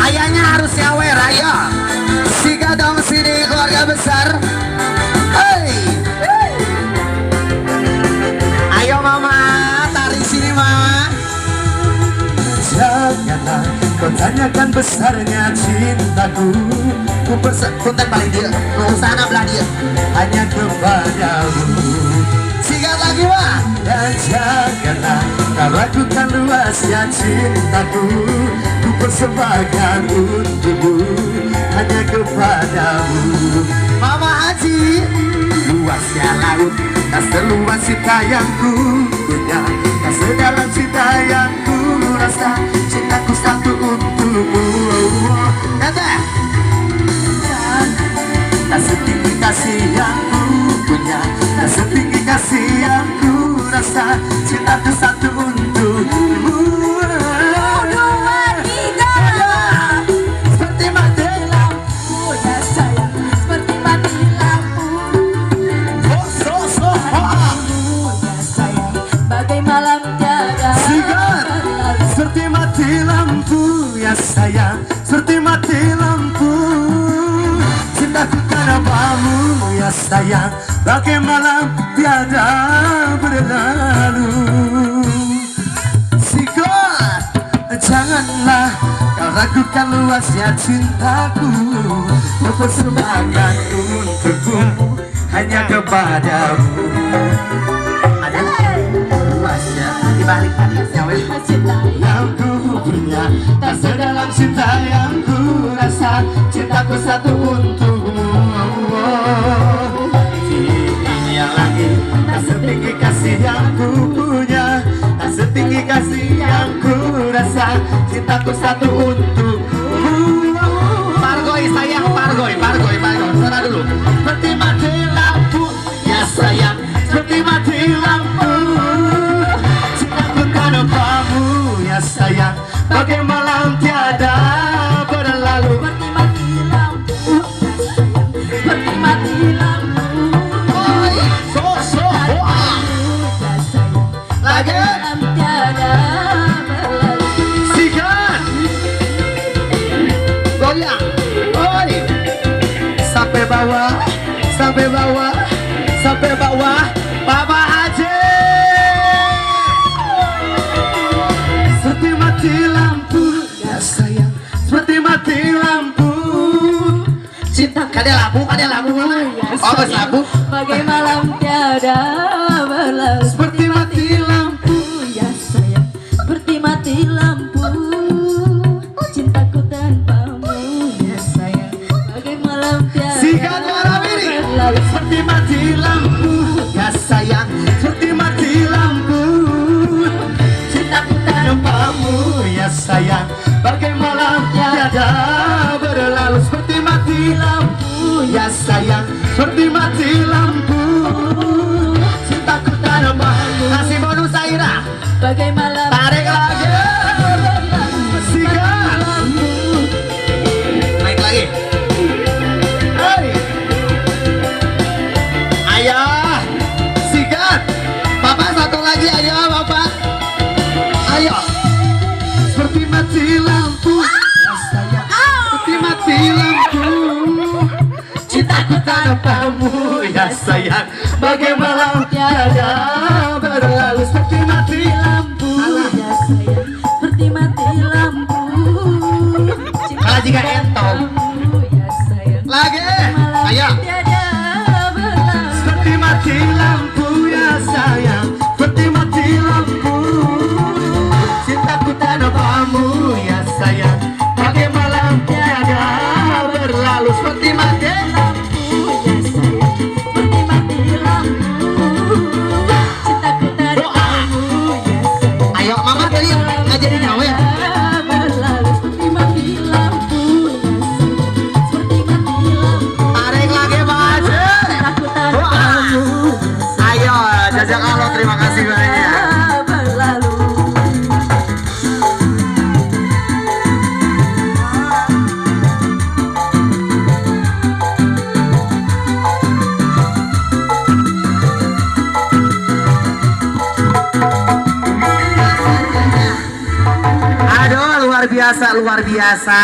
Ayahnya harus nyawer, ayo. Siga dong sini keluarga besar. Hey. Ayo mama, tarik sini mama. Janganlah kau tanyakan besarnya cintaku. Ku Punten paling dia, mau sana belah dia. hanya kepadamu. Sigat lagi mah. Dan janganlah kau ragukan luasnya cintaku. Ku persembahkan untukmu hanya kepadamu. Mama Haji. Luasnya laut, tak seluas cinta yang ku punya, tak sedalam cinta yang ku rasa. Cintaku satu untukmu. Kata. Tak setinggi kasih yang ku punya, tak setinggi kasih yang ku rasa. Cintaku satu untukmu. Dua, tiga. Seperti mati Lampu ya sayang, seperti mati lampu. so Lampu ya sayang, bagai malam tiada. Sigar, seperti mati lampu ya sayang, seperti mati lampu. Cintaku padamu ya sayang, bagai malam tiada berlalu. Sigar, janganlah kau ragukan luasnya cintaku. Ku persembahkan untukmu hanya kepadamu. Ada luasnya dibalik panisnya weh. Cinta Yang ku punya, tak sedalam cinta yang ku rasa. Cintaku satu untukmu. Ini yang lagi, tak setinggi kasih yang ku punya, tak setinggi kasih yang ku rasa. Cintaku satu untukmu. Pargoy sayang, pargoy. Sana dulu. Seperti mati lampu ya sayang, seperti mati lampu. Cintaku padamu ya sayang, bagai malam tiada berlalu. seperti mati lampu ya sayang, seperti mati lampu. So Ya sayang, Lagi. malam tiada berlalu. sikat Goyang. Oi. sampai bawah, sampai bawah, sampai bawah. Papa Haji. Seperti mati lampu ya sayang, seperti mati lampu. Cinta kada labu. Oh, bos labu. Bagai malam tiada berlalu. Seperti mati lampu Ya sayang, seperti mati lampu. Cintaku tanpamu ya sayang, bagai malam tiada Sikat warna biru. berlalu. Seperti mati lampu ya sayang, seperti mati lampu. Cintaku tanpamu Tanpamu ya sayang, bagai malam tiada berlalu. Seperti mati lampu ya sayang, seperti mati lampu. Cintaku tanpamu. Kasih bonus Aira. bagai malam Tarik lagi. Sikat. Naik lagi. Hey. Ayo. Sikat. Papa satu lagi ayo Bapak. Ayo. Seperti mati lampu ya sayang, seperti mati lampu. Cintaku tanpamu ya sayang, bagai malam tiada berlalu. Seperti mati lampu ya sayang, seperti mati lampu. Kalau jika entong. Cintaku ya sayang, Lagi. malam Ayo. tiada berlalu. seperti mati lampu ya sayang, seperti mati lampu. Cintaku tanpamu ya sayang, bagai malam tiada berlalu. Seperti mati Lampu ya sayang, seperti mati lampu. Cintaku tanpamu ya sayang, Ayo Mama tadi ngajarin nyawa ya. berlalu. Seperti mati lampu ya sayang, seperti mati lampu. Tarik lagi Bang Haji. Cintaku tanpamu Ayo jajak Allah terima kasih banyak. berlalu. Aduh luar biasa.